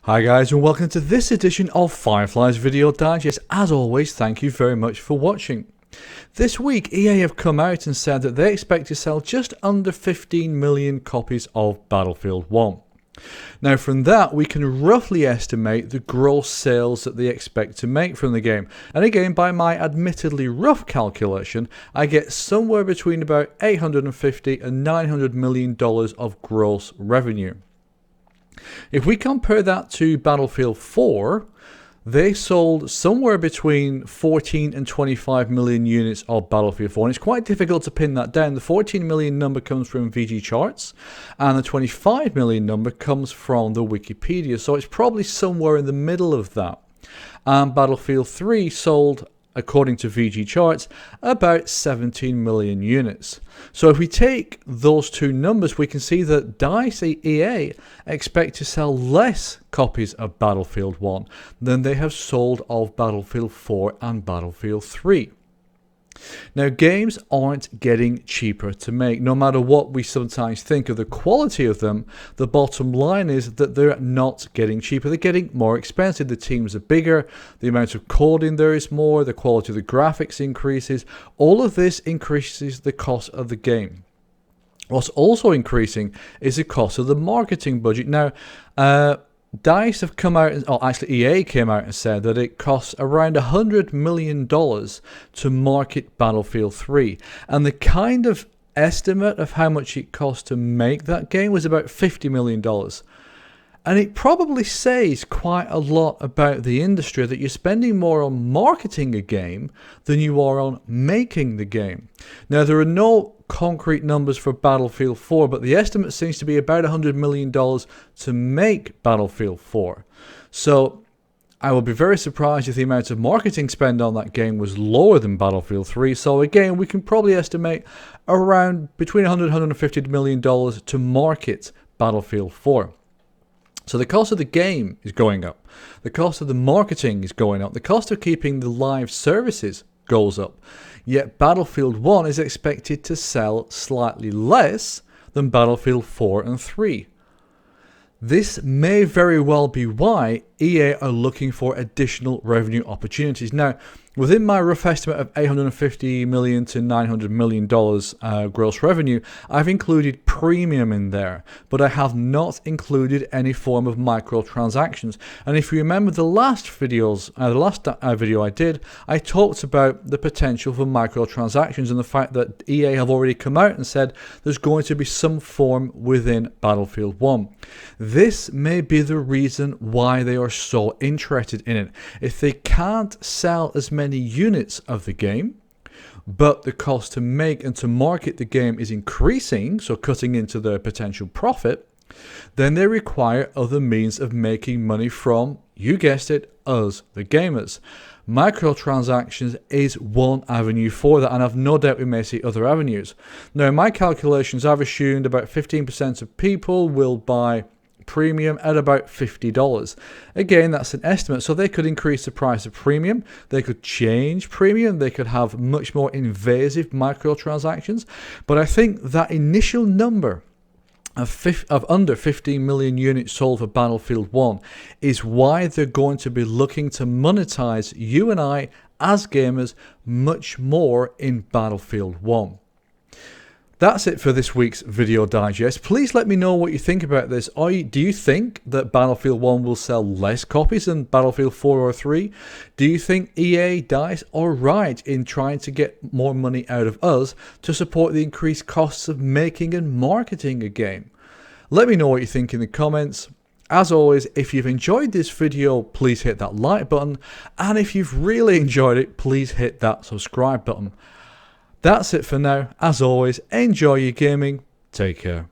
Hi guys, and welcome to this edition of Phyrefli's Video Digest. As always, thank you very much for watching. This week, EA have come out and said that they expect to sell just under 15 million copies of Battlefield 1. Now from that, we can roughly estimate the gross sales that they expect to make from the game. And again, by my admittedly rough calculation, I get somewhere between about $850 and $900 million of gross revenue. If we compare that to Battlefield 4, they sold somewhere between 14 and 25 million units of Battlefield 4. And it's quite difficult to pin that down. The 14 million number comes from VG Charts, and the 25 million number comes from the Wikipedia. So it's probably somewhere in the middle of that. And Battlefield 3 sold, according to VG Charts, about 17 million units. So if we take those two numbers, we can see that DICE EA expect to sell less copies of Battlefield 1 than they have sold of Battlefield 4 and Battlefield 3. Now, games aren't getting cheaper to make. No matter what we sometimes think of the quality of them, the bottom line is that they're not getting cheaper. They're getting more expensive. The teams are bigger, the amount of coding there is more, the quality of the graphics increases. All of this increases the cost of the game. What's also increasing is the cost of the marketing budget. Now, DICE have come out, actually EA came out and said that it costs around $100 million to market Battlefield 3. And the kind of estimate of how much it cost to make that game was about $50 million. And it probably says quite a lot about the industry that you're spending more on marketing a game than you are on making the game. Now, there are no concrete numbers for Battlefield 4, but the estimate seems to be about $100 million to make Battlefield 4. So I will be very surprised if the amount of marketing spend on that game was lower than Battlefield 3. So again, we can probably estimate around between $100 and $150 million to market Battlefield 4. So the cost of the game is going up. The cost of the marketing is going up. The cost of keeping the live services goes up. Yet Battlefield 1 is expected to sell slightly less than Battlefield 4 and 3. This may very well be why EA are looking for additional revenue opportunities. Now, within my rough estimate of $850 million to $900 million gross revenue, I've included premium in there, but I have not included any form of microtransactions. And if you remember the last video I did, I talked about the potential for microtransactions and the fact that EA have already come out and said there's going to be some form within Battlefield 1. This may be the reason why they are so interested in it. If they can't sell as many units of the game, but the cost to make and to market the game is increasing, so cutting into their potential profit, then they require other means of making money from, you guessed it, us, the gamers. Microtransactions is one avenue for that, and I've no doubt we may see other avenues. Now, in my calculations, I've assumed about 15% of people will buy premium at about $50. Again, that's an estimate, so they could increase the price of premium, they could change premium, they could have much more invasive microtransactions, but I think that initial number of under 15 million units sold for Battlefield 1 is why they're going to be looking to monetize you and I as gamers much more in Battlefield 1. That's it for this week's video digest. Please let me know what you think about this. Do you think that Battlefield 1 will sell less copies than Battlefield 4 or 3? Do you think EA, DICE are right in trying to get more money out of us to support the increased costs of making and marketing a game? Let me know what you think in the comments. As always, if you've enjoyed this video, please hit that like button. And if you've really enjoyed it, please hit that subscribe button. That's it for now. As always, enjoy your gaming. Take care.